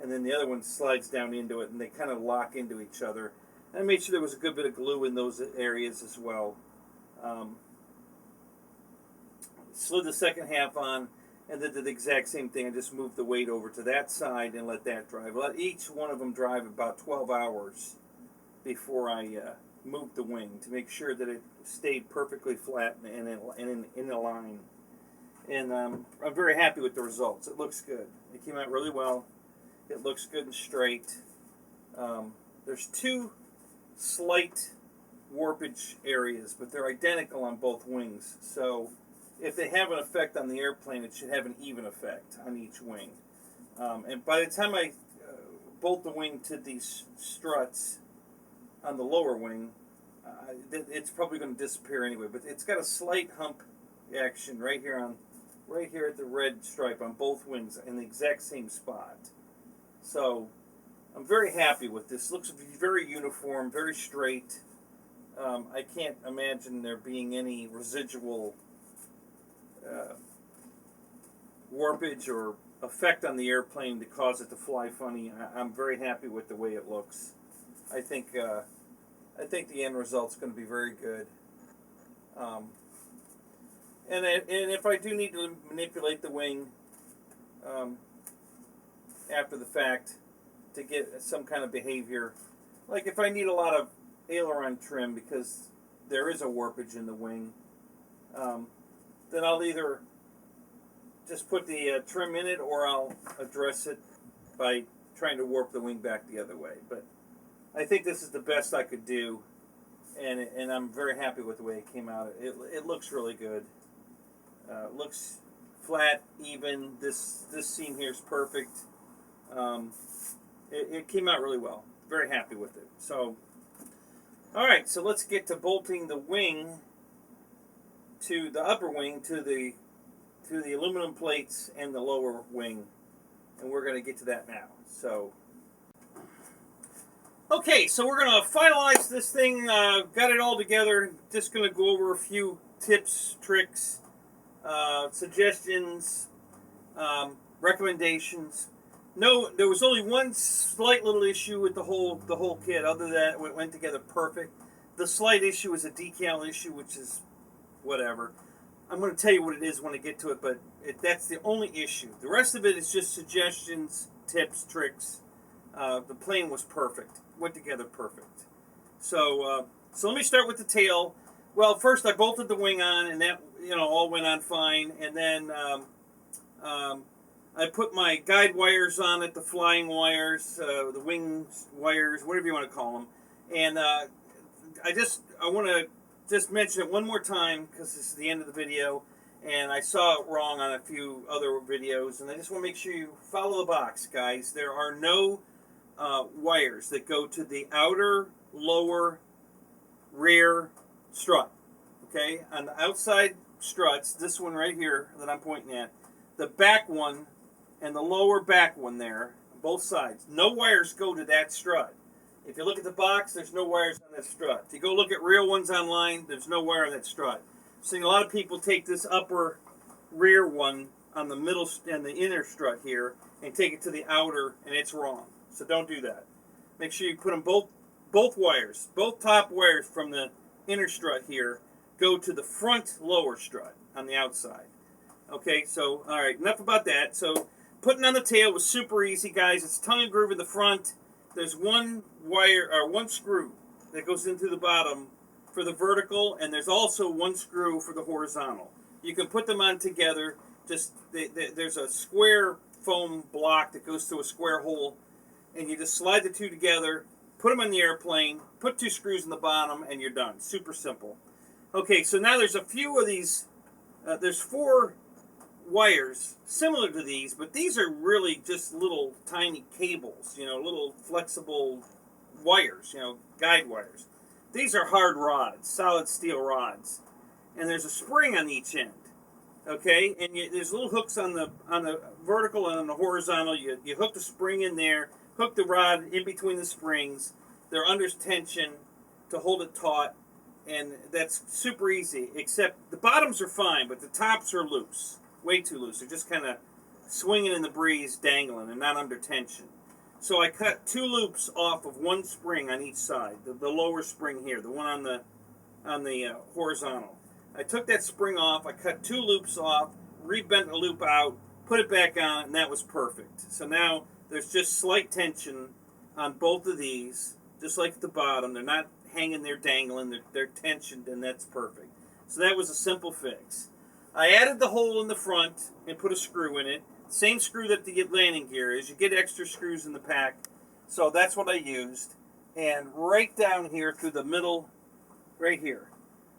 A: And then the other one slides down into it, and they kind of lock into each other. And I made sure there was a good bit of glue in those areas as well. Slid the second half on, and then did the exact same thing. I just moved the weight over to that side and let that dry. Let each one of them dry about 12 hours before I moved the wing, to make sure that it stayed perfectly flat and in a line. And I'm very happy with the results. It looks good. It came out really well. It looks good and straight. There's two slight warpage areas, but they're identical on both wings. So if they have an effect on the airplane, it should have an even effect on each wing. And by the time I bolt the wing to these struts on the lower wing, it's probably going to disappear anyway. But it's got a slight hump action right here at the red stripe on both wings in the exact same spot. So I'm very happy with this. Looks very uniform, very straight. I can't imagine there being any residual warpage or effect on the airplane to cause it to fly funny. I'm very happy with the way it looks. I think the end result's going to be very good. And if I do need to manipulate the wing after the fact to get some kind of behavior, like if I need a lot of aileron trim because there is a warpage in the wing, then I'll either just put the trim in it, or I'll address it by trying to warp the wing back the other way. But I think this is the best I could do, and I'm very happy with the way it came out. It looks really good. Looks flat, even. This seam here is perfect. It came out really well. Very happy with it. So, all right. So let's get to bolting the wing to the upper wing to the aluminum plates and the lower wing, and we're going to get to that now. So, okay, so we're going to finalize this thing. Got it all together. Just going to go over a few tips, tricks, suggestions, recommendations. No, there was only one slight little issue with the whole kit. Other than that, it went together perfect. The slight issue is a decal issue, which is whatever. I'm going to tell you what it is when I get to it, but that's the only issue. The rest of it is just suggestions, tips, tricks. The plane was perfect. Went together perfect. So let me start with the tail. Well, first I bolted the wing on, and that all went on fine. And then I put my guide wires on it, the flying wires, the wing wires, whatever you want to call them. And I want to just mention it one more time because this is the end of the video, and I saw it wrong on a few other videos, and I just want to make sure you follow the box, guys. There are no wires that go to the outer, lower, rear strut. Okay, on the outside struts, this one right here that I'm pointing at, the back one and the lower back one there, both sides, no wires go to that strut. If you look at the box, there's no wires on that strut. If you go look at real ones online, there's no wire on that strut. So a lot of people take this upper rear one on the middle and the inner strut here and take it to the outer, and it's wrong. So don't do that. Make sure you put them both wires, both top wires from the inner strut here go to the front lower strut on the outside. Okay, so all right, enough about that. So putting on the tail was super easy, guys. It's tongue and groove in the front. There's one wire or one screw that goes into the bottom for the vertical, and there's also one screw for the horizontal. You can put them on together. Just there's a square foam block that goes through a square hole, and you just slide the two together, put them on the airplane, put two screws in the bottom, and you're done. Super simple. Okay, so now there's a few of these. There's 4 wires similar to these, but these are really just little tiny cables, little flexible wires, guide wires. These are hard rods, solid steel rods, and there's a spring on each end. Okay, and there's little hooks on the vertical and on the horizontal. You hook the spring in there, hook the rod in between the springs. They're under tension to hold it taut, and that's super easy, except the bottoms are fine, but the tops are loose. Way too loose. They're just kind of swinging in the breeze, dangling, and not under tension. So I cut 2 loops off of one spring on each side. The lower spring here, the one on the horizontal. I took that spring off. I cut 2 loops off, rebent a loop out, put it back on, and that was perfect. So now there's just slight tension on both of these, just like at the bottom. They're not hanging there dangling. They're tensioned, and that's perfect. So that was a simple fix. I added the hole in the front and put a screw in it. Same screw that the landing gear is. You get extra screws in the pack. So that's what I used. And right down here through the middle, right here,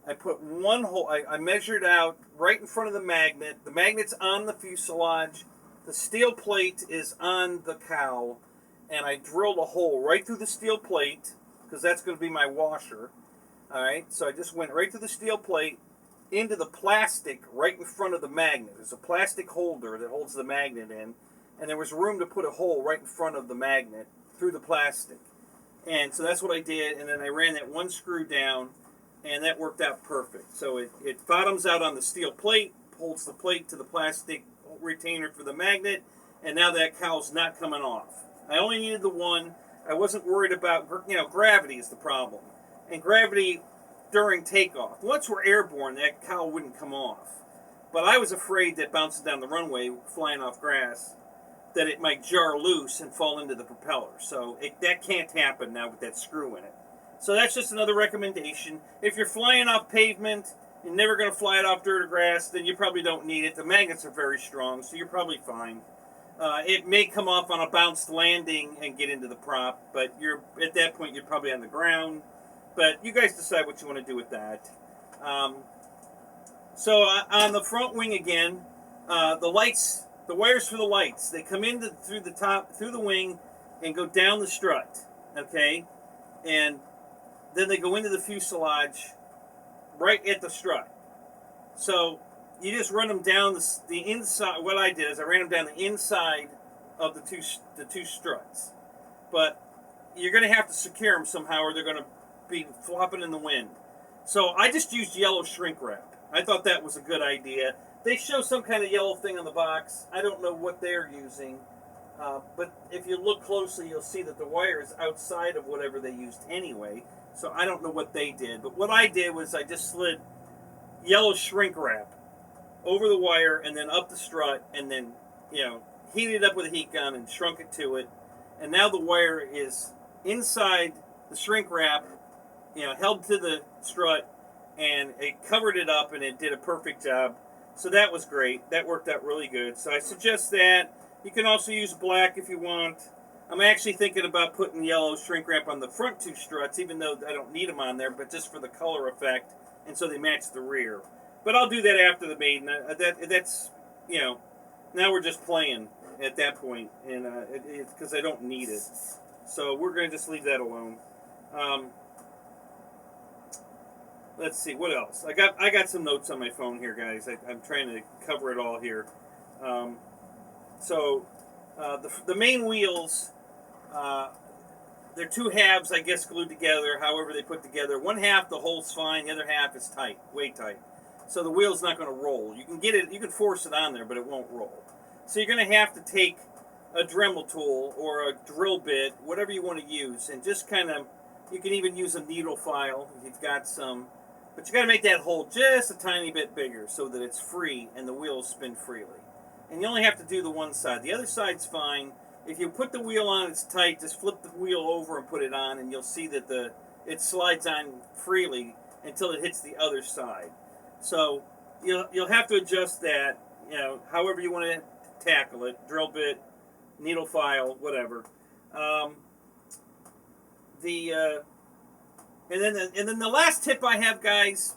A: I put one hole. I measured out right in front of the magnet. The magnet's on the fuselage. The steel plate is on the cowl. And I drilled a hole right through the steel plate, because that's going to be my washer. Alright, so I just went right through the steel plate into the plastic right in front of the magnet. There's a plastic holder that holds the magnet in. And there was room to put a hole right in front of the magnet through the plastic. And so that's what I did. And then I ran that one screw down. And that worked out perfect. So it bottoms out on the steel plate, holds the plate to the plastic retainer for the magnet, and now that cowl's not coming off. I only needed the one. I wasn't worried about, gravity is the problem. And gravity during takeoff. Once we're airborne, that cowl wouldn't come off. But I was afraid that bouncing down the runway, flying off grass, that it might jar loose and fall into the propeller. So that can't happen now with that screw in it. So that's just another recommendation. If you're flying off pavement, you're never going to fly it off dirt or grass, then you probably don't need it. The magnets are very strong, so you're probably fine. It may come off on a bounced landing and get into the prop, but at that point you're probably on the ground. But you guys decide what you want to do with that. So on the front wing again, the lights, the wires for the lights, they come in through the wing and go down the strut, okay? And then they go into the fuselage right at the strut. So you just run them down the inside. What I did is I ran them down the inside of the two struts. But you're going to have to secure them somehow, or they're going to be flopping in the wind. So I just used yellow shrink wrap. I thought that was a good idea. They show some kind of yellow thing on the box. I don't know what they're using. But if you look closely, you'll see that the wire is outside of whatever they used anyway. So I don't know what they did. But what I did was I just slid yellow shrink wrap over the wire and then up the strut, and then, heated it up with a heat gun and shrunk it to it. And now the wire is inside the shrink wrap, held to the strut, and it covered it up, and it did a perfect job. So that was great. That worked out really good. So I suggest that. You can also use black if you want. I'm actually thinking about putting yellow shrink wrap on the front two struts, even though I don't need them on there, but just for the color effect, and so they match the rear. But I'll do that after the maiden. That's, now we're just playing at that point, and it's because I don't need it. So we're going to just leave that alone. Let's see, what else? I got some notes on my phone here, guys. I'm trying to cover it all here. So the main wheels, they're two halves, I guess, glued together, however they put together. One half, the hole's fine. The other half is tight, way tight. So the wheel's not going to roll. You can get it, you can force it on there, but it won't roll. So you're going to have to take a Dremel tool or a drill bit, whatever you want to use, and just kind of, you can even use a needle file if you've got some. But you got to make that hole just a tiny bit bigger so that it's free and the wheels spin freely. And you only have to do the one side. The other side's fine. If you put the wheel on, it's tight. Just flip the wheel over and put it on, and you'll see that it slides on freely until it hits the other side. So you'll have to adjust that, however you want to tackle it. Drill bit, needle file, whatever. And then the last tip I have, guys,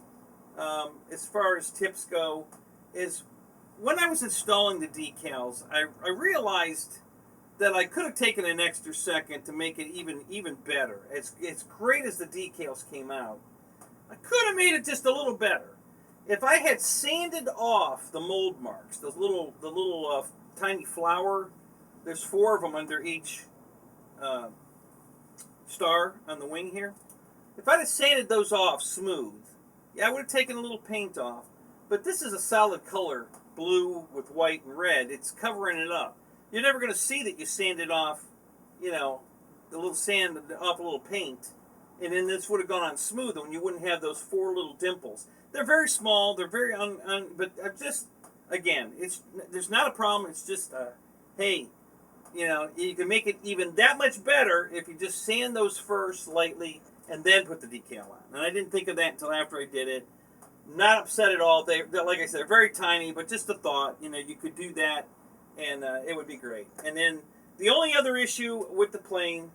A: as far as tips go, is when I was installing the decals, I realized that I could have taken an extra second to make it even better. As great as the decals came out, I could have made it just a little better. If I had sanded off the mold marks, the little tiny flower, there's 4 of them under each star on the wing here. If I'd have sanded those off smooth, I would have taken a little paint off. But this is a solid color, blue with white and red. It's covering it up. You're never going to see that you sanded off, the little sand off a little paint. And then this would have gone on smooth, and you wouldn't have those 4 little dimples. They're very small. They're very but just, again, there's not a problem. It's just, hey, you can make it even that much better if you just sand those first lightly and then put the decal on. And I didn't think of that until after I did it. Not upset at all. They're like I said, they're very tiny, but just a thought. You could do that, and it would be great. And then the only other issue with the plane,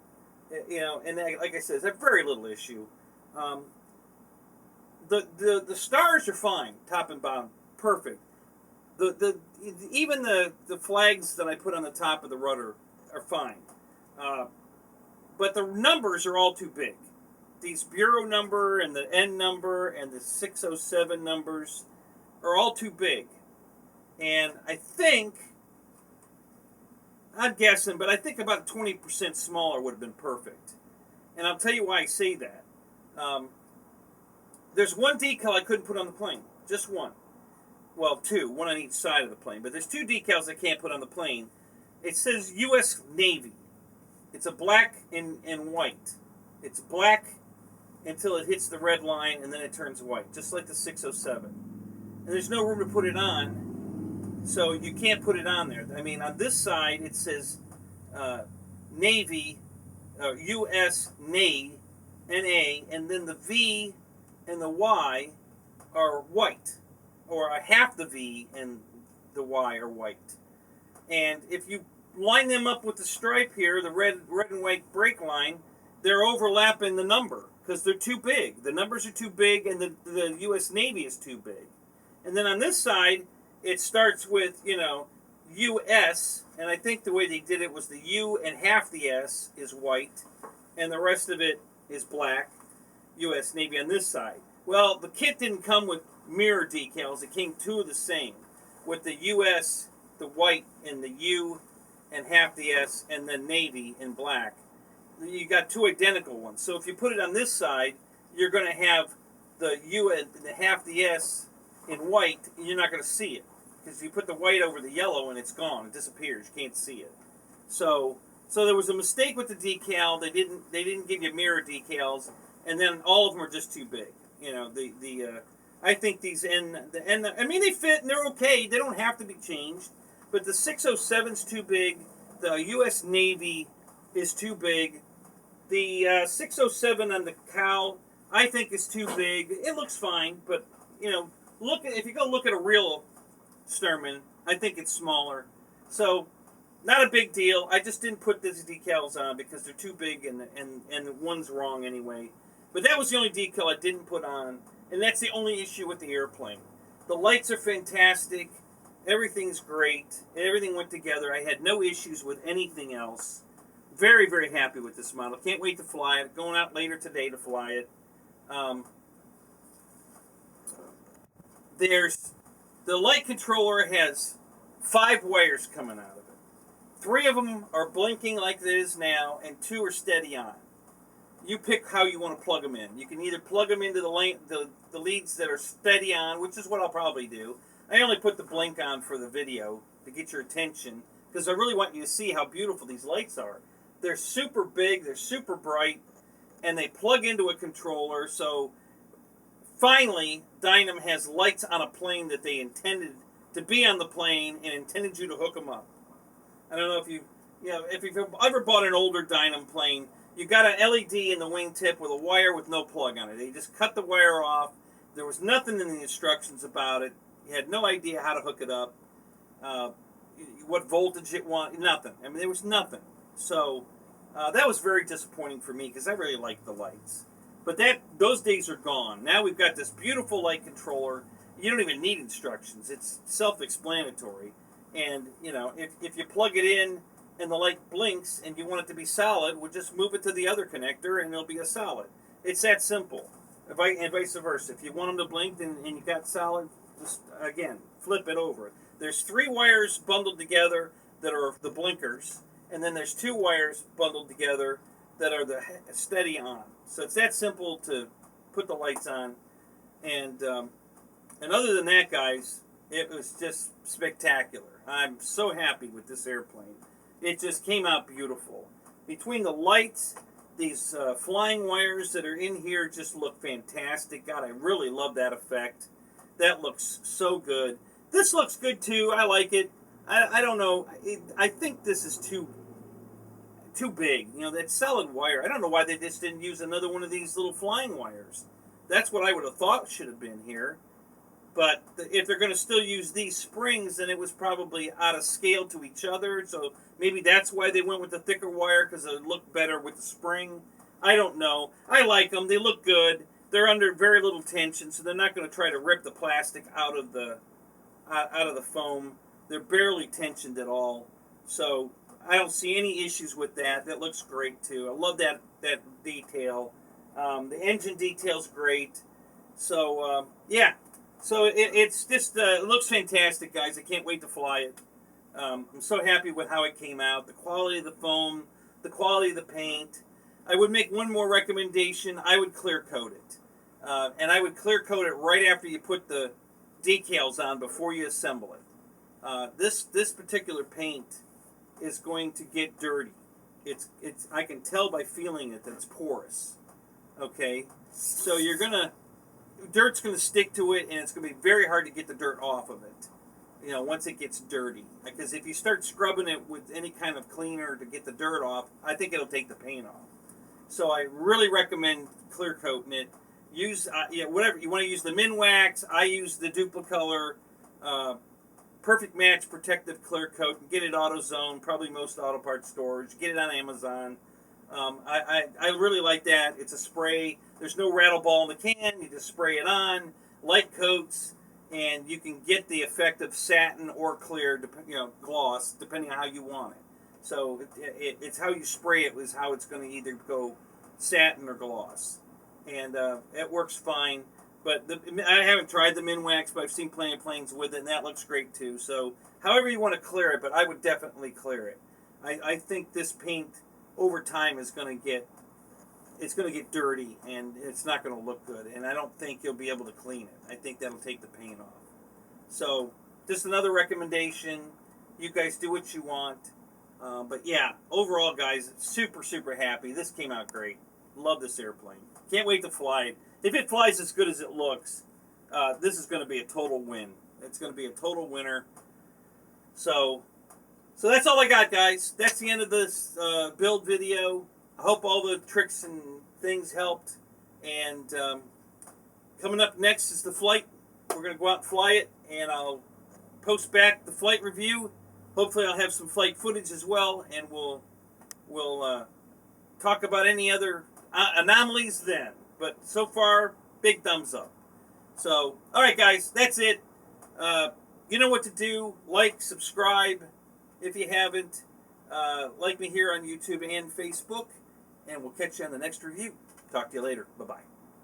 A: and like I said, it's a very little issue. The the stars are fine, top and bottom, perfect. Even the flags that I put on the top of the rudder are fine, but the numbers are all too big. These bureau number and the N number and the 607 numbers are all too big, and I think, I'm guessing, but I think about 20% smaller would have been perfect. And I'll tell you why I say that. There's one decal I couldn't put on the plane. Just one. Well, two. One on each side of the plane. But there's two decals I can't put on the plane. It says U.S. Navy. It's a black and white. It's black until it hits the red line, and then it turns white, just like the 607. And there's no room to put it on, so you can't put it on there. I mean, on this side, it says Navy, U.S. Navy, N-A, and then the V and the Y are white, or half the V and the Y are white. And if you line them up with the stripe here, the red and white break line, they're overlapping the number because they're too big. The numbers are too big, and the U.S. Navy is too big. And then on this side, it starts with, U.S., and I think the way they did it was the U and half the S is white, and the rest of it is black, U.S. Navy on this side. Well, the kit didn't come with mirror decals. It came two of the same, with the U.S., the white, and the U, and half the S, and then Navy in black. You got two identical ones. So if you put it on this side, you're going to have the U and the half the S in white, and you're not going to see it. Because you put the white over the yellow, and it's gone. It disappears. You can't see it. So there was a mistake with the decal. They didn't give you mirror decals, and then all of them are just too big. I think these I mean, they fit and they're okay. They don't have to be changed. But the 607's too big. The U.S. Navy is too big. The 607 on the cow, I think, is too big. It looks fine, but if you go look at a real Stearman, I think it's smaller. So, not a big deal. I just didn't put these decals on because they're too big, and one's wrong anyway. But that was the only decal I didn't put on, and that's the only issue with the airplane. The lights are fantastic. Everything's great. Everything went together. I had no issues with anything else. Very, very happy with this model. Can't wait to fly it. Going out later today to fly it. The light controller has 5 wires coming out of it. 3 of them are blinking like it is now, and 2 are steady on. You pick how you want to plug them in. You can either plug them into the leads that are steady on, which is what I'll probably do. I only put the blink on for the video to get your attention because I really want you to see how beautiful these lights are. They're super big, they're super bright, and they plug into a controller. So finally, Dynam has lights on a plane that they intended to be on the plane and intended you to hook them up. I don't know if if you've ever bought an older Dynam plane, you got an LED in the wingtip with a wire with no plug on it. They just cut the wire off. There was nothing in the instructions about it. You had no idea how to hook it up, what voltage it wanted, nothing. I mean, there was nothing. So that was very disappointing for me because I really liked the lights. But those days are gone. Now we've got this beautiful light controller. You don't even need instructions. It's self-explanatory. And, if you plug it in and the light blinks and you want it to be solid, we'll just move it to the other connector and it'll be a solid. It's that simple. And vice versa. If you want them to blink and you got solid, just, again, flip it over. There's 3 wires bundled together that are the blinkers, and then there's 2 wires bundled together that are the steady on. So it's that simple to put the lights on. And other than that, guys, it was just spectacular. I'm so happy with this airplane. It just came out beautiful. Between the lights, these flying wires that are in here just look fantastic. God, I really love that effect. That looks so good. This looks good too. I like it. I don't know. I think this is too big. That solid wire. I don't know why they just didn't use another one of these little flying wires. That's what I would have thought should have been here. But if they're going to still use these springs, then it was probably out of scale to each other. So maybe that's why they went with the thicker wire, because it looked better with the spring. I don't know. I like them. They look good. they're under very little tension, so they're not going to try to rip the plastic out of the foam. They're barely tensioned at all, so I don't see any issues with that. That looks great too. I love that detail. The engine detail's great. So yeah, so it's just it looks fantastic, guys. I can't wait to fly it. I'm so happy with how it came out. The quality of the foam, the quality of the paint. I would make one more recommendation. I would clear coat it, and I would clear coat it right after you put the decals on before you assemble it. This particular paint is going to get dirty. It's I can tell by feeling it that it's porous. Okay, so dirt's gonna stick to it, and it's gonna be very hard to get the dirt off of it. You know, once it gets dirty, because if you start scrubbing it with any kind of cleaner to get the dirt off, I think it'll take the paint off. So I really recommend clear coating it. Use whatever you want to use, the Minwax. I use the Duplicolor Perfect Match Protective Clear Coat. And get it AutoZone, probably most auto parts stores. Get it on Amazon. I really like that. It's a spray. There's no rattle ball in the can. You just spray it on. Light coats, and you can get the effect of satin or clear, gloss, depending on how you want it. So it's how you spray it is how it's going to either go satin or gloss, and it works fine. But I haven't tried the Minwax, but I've seen plenty of planes with it, and that looks great too. So however you want to clear it, but I would definitely clear it. I think this paint over time is going to get dirty, and it's not going to look good, and I don't think you'll be able to clean it. I think that'll take the paint off. So just another recommendation. You guys do what you want. But yeah, overall, guys, super happy. This came out great. Love this airplane. Can't wait to fly it. If it flies as good as it looks, this is going to be a total win. It's going to be a total winner. So that's all I got, guys. That's the end of this build video. I hope all the tricks and things helped. And coming up next is the flight. We're going to go out and fly it, and I'll post back the flight review. Hopefully I'll have some flight footage as well, and we'll talk about any other anomalies then. But so far, big thumbs up. So, all right, guys, that's it. You know what to do. Like, subscribe if you haven't. Like me here on YouTube and Facebook, and we'll catch you on the next review. Talk to you later. Bye-bye.